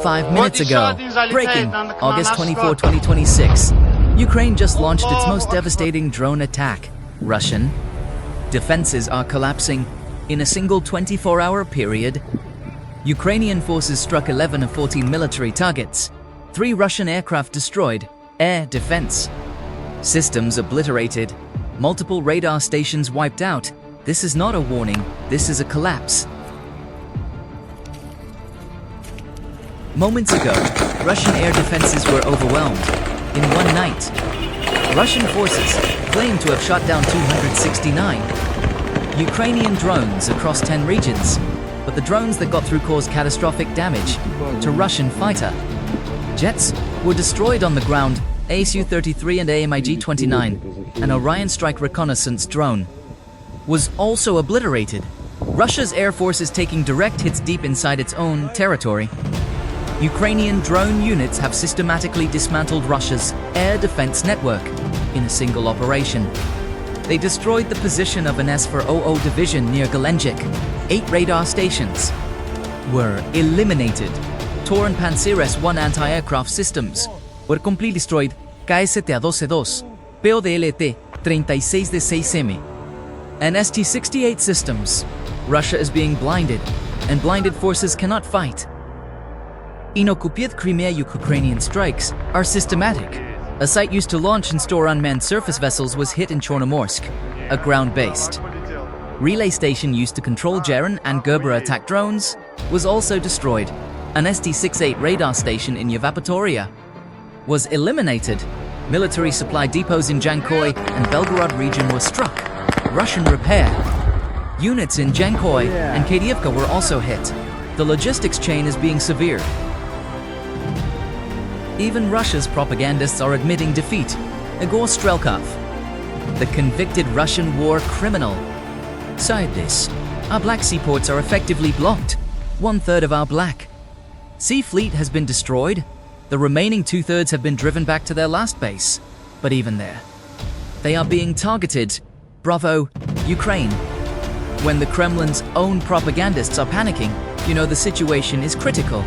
5 minutes ago. Breaking, August 24, 2026. Ukraine just launched its most devastating drone attack. Russian defenses are collapsing in a single 24-hour period. Ukrainian forces struck 11 of 14 military targets. 3 Russian aircraft destroyed. Air defense systems obliterated. Multiple radar stations wiped out. This is not a warning, this is a collapse. Moments ago, Russian air defenses were overwhelmed. In one night, Russian forces claim to have shot down 269 Ukrainian drones across 10 regions, but the drones that got through caused catastrophic damage to Russian fighter jets were destroyed on the ground. Su-33 and MiG-29, an Orion strike reconnaissance drone, was also obliterated. Russia's air force is taking direct hits deep inside its own territory. Ukrainian drone units have systematically dismantled Russia's air defense network in a single operation. They destroyed the position of an S-400 division near Gelendzhik. 8 radar stations were eliminated. Tor and Pantsir-S1 anti-aircraft systems were completely destroyed. Ksta-12, Podlet 36 de 6M, and St-68 systems. Russia is being blinded, and blinded forces cannot fight. In occupied Crimea, Ukrainian strikes are systematic. A site used to launch and store unmanned surface vessels was hit in Chornomorsk, a ground-based relay station used to control Geran and Gerber attack drones was also destroyed. An St-68 radar station in Yevpatoria was eliminated. Military supply depots in Jankoy and Belgorod region were struck. Russian repair units in Jankoy and Kadiivka were also hit. The logistics chain is being severed. Even Russia's propagandists are admitting defeat. Igor Strelkov, the convicted Russian war criminal, said this: "Our Black Sea ports are effectively blocked. 1/3 of our Black Sea fleet has been destroyed. The remaining 2/3 have been driven back to their last base. But even there, they are being targeted. Bravo, Ukraine." When the Kremlin's own propagandists are panicking, you know the situation is critical.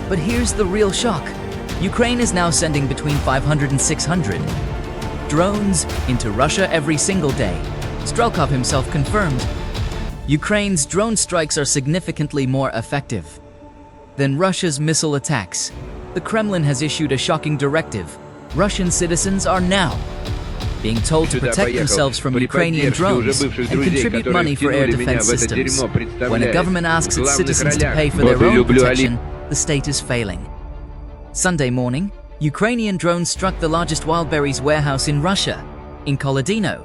But here's the real shock. Ukraine is now sending between 500 and 600 drones into Russia every single day. Strelkov himself confirmed. Ukraine's drone strikes are significantly more effective than Russia's missile attacks. The Kremlin has issued a shocking directive. Russian citizens are now being told to protect themselves from Ukrainian drones and contribute money for air defense systems. When a government asks its citizens to pay for their own protection, the state is failing. Sunday morning, Ukrainian drones struck the largest Wildberries warehouse in Russia, in Koledino,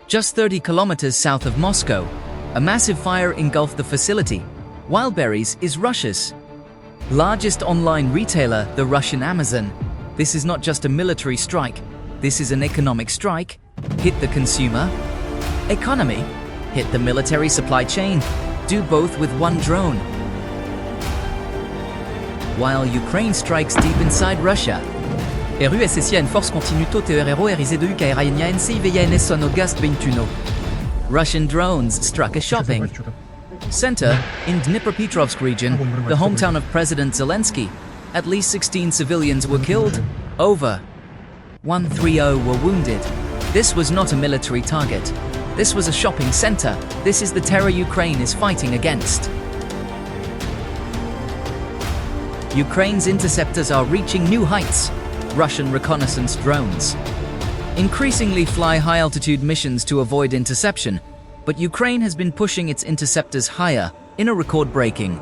just 30 kilometers south of Moscow. A massive fire engulfed the facility. Wildberries is Russia's largest online retailer, the Russian Amazon. This is not just a military strike, this is an economic strike. Hit the consumer economy, hit the military supply chain. Do both with one drone. While Ukraine strikes deep inside Russia. RUSSIA force continuto TRRO RIZEDU KRANIA NCVNS Gast 21. Russian drones struck a shopping center in Dnipropetrovsk region, the hometown of President Zelensky. At least 16 civilians were killed. Over 130 were wounded. This was not a military target. This was a shopping center. This is the terror Ukraine is fighting against. Ukraine's interceptors are reaching new heights. Russian reconnaissance drones increasingly fly high-altitude missions to avoid interception, but Ukraine has been pushing its interceptors higher in a record-breaking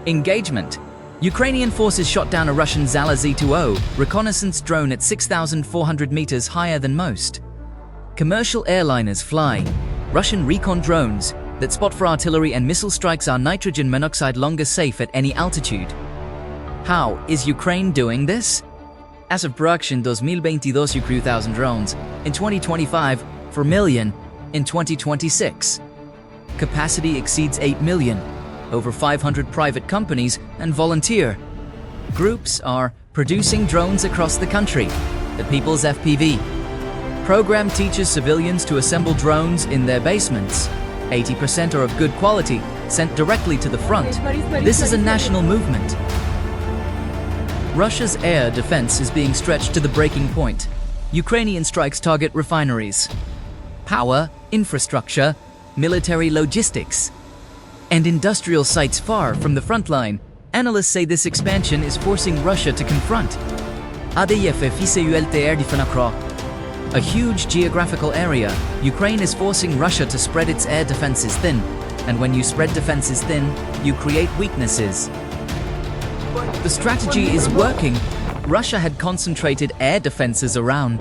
engagement. Ukrainian forces shot down a Russian Zala Z-20 reconnaissance drone at 6,400 meters higher than most commercial airliners fly. Russian recon drones that spot for artillery and missile strikes are nitrogen monoxide longer safe at any altitude. How is Ukraine doing this? As of production 2022 Ukraine 1,000 drones, in 2025 4 million, in 2026. Capacity exceeds 8 million. Over 500 private companies and volunteer groups are producing drones across the country. The People's FPV program teaches civilians to assemble drones in their basements. 80% are of good quality, sent directly to the front. This is a national movement. Russia's air defense is being stretched to the breaking point. Ukrainian strikes target refineries, power, infrastructure, military logistics, and industrial sites far from the front line. Analysts say this expansion is forcing Russia to confront a huge geographical area. Ukraine is forcing Russia to spread its air defenses thin, and when you spread defenses thin, you create weaknesses. The strategy is working. Russia had concentrated air defenses around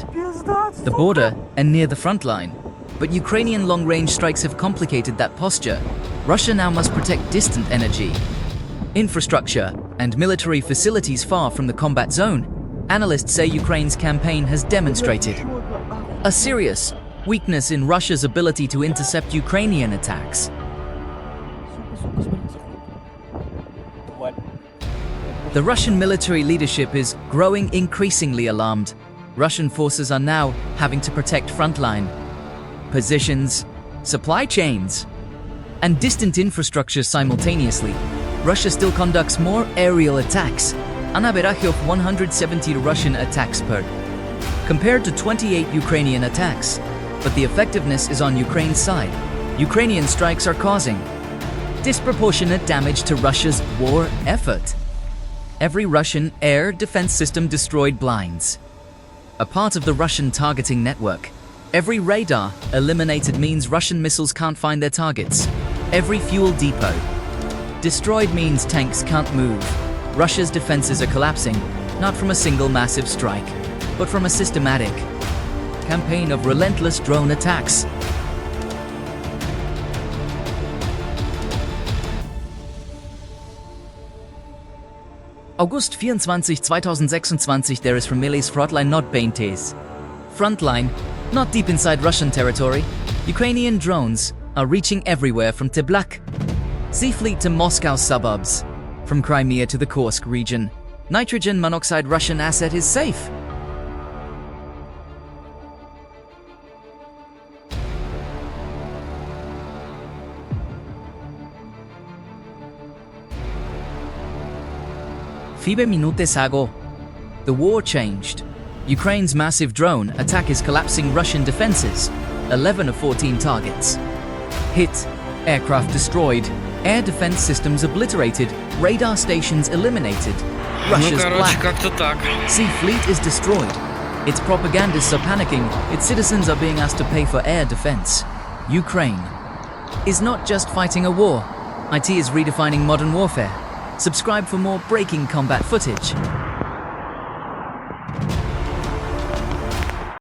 the border and near the front line, but Ukrainian long-range strikes have complicated that posture. Russia now must protect distant energy, infrastructure, and military facilities far from the combat zone. Analysts say Ukraine's campaign has demonstrated a serious weakness in Russia's ability to intercept Ukrainian attacks. The Russian military leadership is growing increasingly alarmed. Russian forces are now having to protect frontline positions, supply chains, and distant infrastructure simultaneously. Russia still conducts more aerial attacks, an average of 170 Russian attacks per, compared to 28 Ukrainian attacks, but the effectiveness is on Ukraine's side. Ukrainian strikes are causing disproportionate damage to Russia's war effort. Every Russian air defense system destroyed blinds a part of the Russian targeting network. Every radar eliminated means Russian missiles can't find their targets. Every fuel depot destroyed means tanks can't move. Russia's defenses are collapsing, not from a single massive strike, but from a systematic campaign of relentless drone attacks. August 24, 2026, there is from Milley's Frontline not Baintes. Frontline, not deep inside Russian territory. Ukrainian drones are reaching everywhere from Toblach Sea Fleet to Moscow suburbs, from Crimea to the Kursk region. Nitrogen monoxide Russian asset is safe. Fibe minutes ago, the war changed. Ukraine's massive drone attack is collapsing Russian defenses. 11 of 14 targets hit, aircraft destroyed, air defense systems obliterated, radar stations eliminated. Russia's black Sea Fleet is destroyed. Its propagandists are panicking. Its citizens are being asked to pay for air defense. Ukraine is not just fighting a war. IT is redefining modern warfare. Subscribe for more breaking combat footage.